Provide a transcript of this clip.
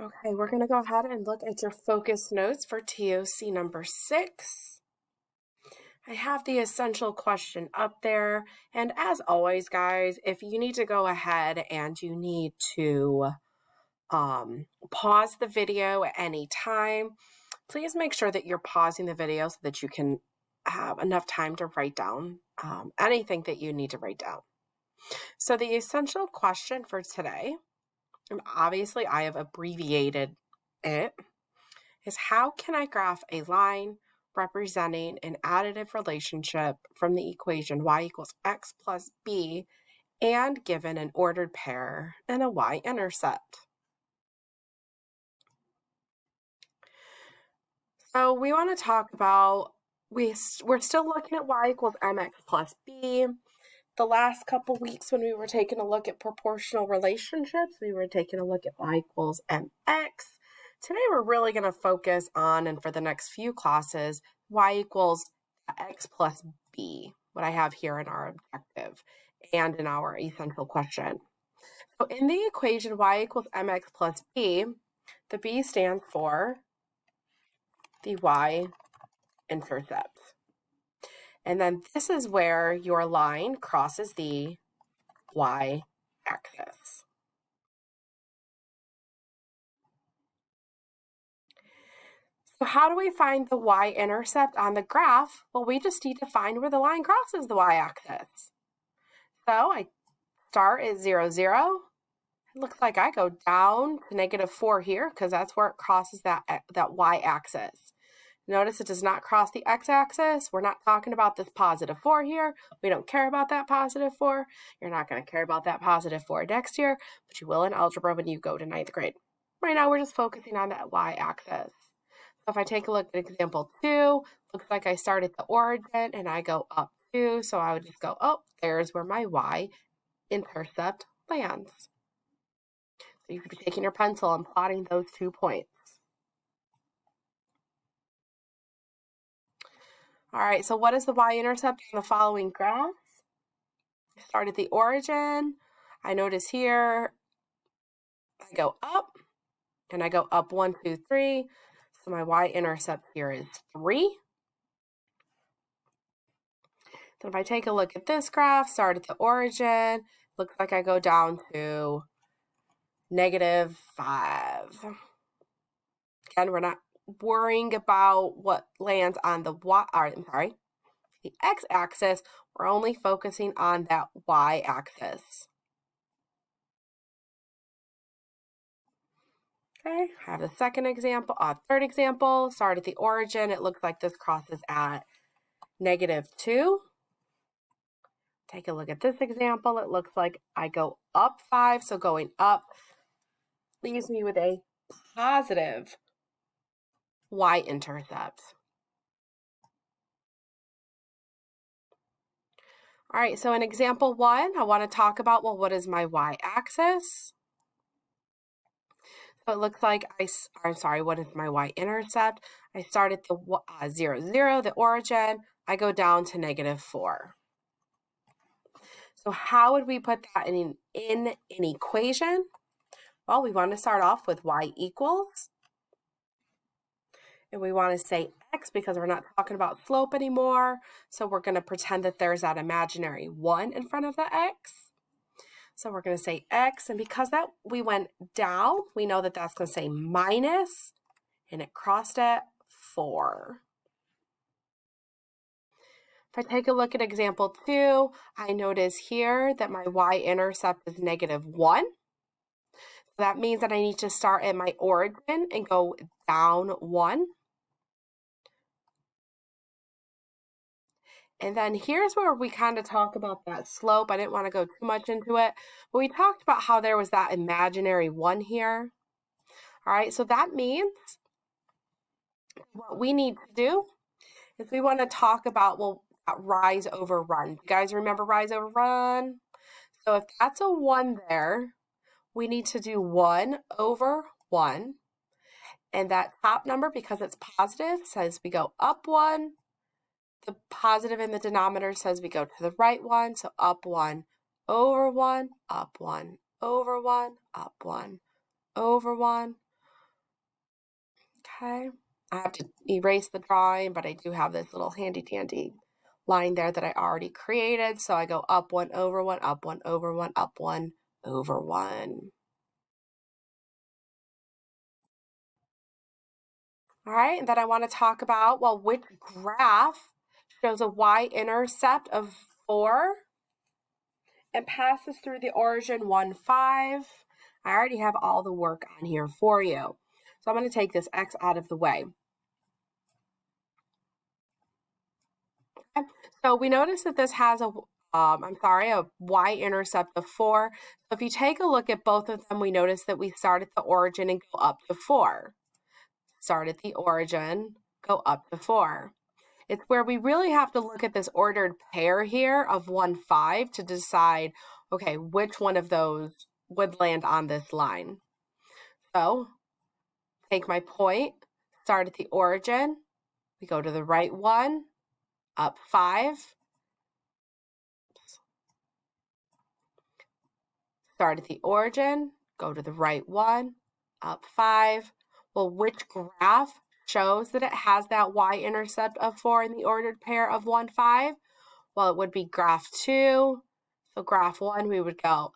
Okay, we're going to go ahead and look at your focus notes for TOC number 6. I have the essential question up there. And as always, guys, if you need to go ahead and you need to pause the video at any time, please make sure that you're pausing the video so that you can have enough time to write down anything that you need to write down. So the essential question for today, and obviously I have abbreviated it, is how can I graph a line representing an additive relationship from the equation y equals x plus b and given an ordered pair and a y-intercept? So we want to talk about, we're still looking at y equals mx plus b. The last couple weeks when we were taking a look at proportional relationships, we were taking a look at y equals mx. Today we're really going to focus on, and for the next few classes, y equals x plus b, what I have here in our objective and in our essential question. So in the equation y equals mx plus b, the b stands for the y-intercept. And then this is where your line crosses the y-axis. So how do we find the y-intercept on the graph? Well, we just need to find where the line crosses the y-axis. So I start at 0, 0. It looks like I go down to -4 here because that's where it crosses that y-axis. Notice it does not cross the x-axis. We're not talking about this +4 here. We don't care about that +4. You're not going to care about that +4 next year, but you will in algebra when you go to 9th grade. Right now, we're just focusing on that y-axis. So if I take a look at example 2, looks like I start at the origin and I go up 2. So I would just go, oh, there's where my y-intercept lands. So you could be taking your pencil and plotting those 2 points. All right, so what is the y-intercept on the following graphs? I start at the origin. I notice here I go up, and I go up 1, 2, 3. So my y-intercept here is 3. Then if I take a look at this graph, start at the origin, looks like I go down to -5. Again, we're not worrying about what lands on the the x-axis. We're only focusing on that y-axis. Okay, I have the third example, start at the origin. It looks like this crosses at -2. Take a look at this example. It looks like I go up 5, so going up leaves me with a positive y-intercept. All right, so in example 1, I want to talk about, well, what is my y-axis? So it looks like what is my y-intercept? I start at the 0, 0, the origin. I go down to -4. So how would we put that in an equation? Well, we want to start off with y equals. And we want to say x because we're not talking about slope anymore. So we're going to pretend that there's that imaginary 1 in front of the x. So we're going to say x, and because that we went down, we know that that's going to say minus, and it crossed at 4. If I take a look at example 2, I notice here that my y-intercept is -1. So that means that I need to start at my origin and go down 1. And then here's where we kind of talk about that slope. I didn't want to go too much into it, but we talked about how there was that imaginary 1 here. All right, so that means what we need to do is we want to talk about, well, rise over run. You guys remember rise over run? So if that's a 1 there, we need to do 1 over 1. And that top number, because it's positive, says we go up 1. The positive in the denominator says we go to the right 1, so up 1, over 1, up 1, over 1, up 1, over 1, Okay, I have to erase the drawing, but I do have this little handy dandy line there that I already created. So I go up 1 over 1, up 1 over 1, up 1 over 1. All right, and then I want to talk about, well, which graph shows a y-intercept of 4 and passes through the origin 1, 5. I already have all the work on here for you. So I'm going to take this x out of the way. Okay. So we notice that this has a y-intercept of 4. So if you take a look at both of them, we notice that we start at the origin and go up to 4. Start at the origin, go up to 4. It's where we really have to look at this ordered pair here of 1, 5 to decide, okay, which one of those would land on this line. So take my point, start at the origin, we go to the right one, up 5, start at the origin, go to the right one, up 5. Well, which graph shows that it has that y-intercept of 4 in the ordered pair of 1, 5? Well, it would be graph 2. So graph 1, we would go,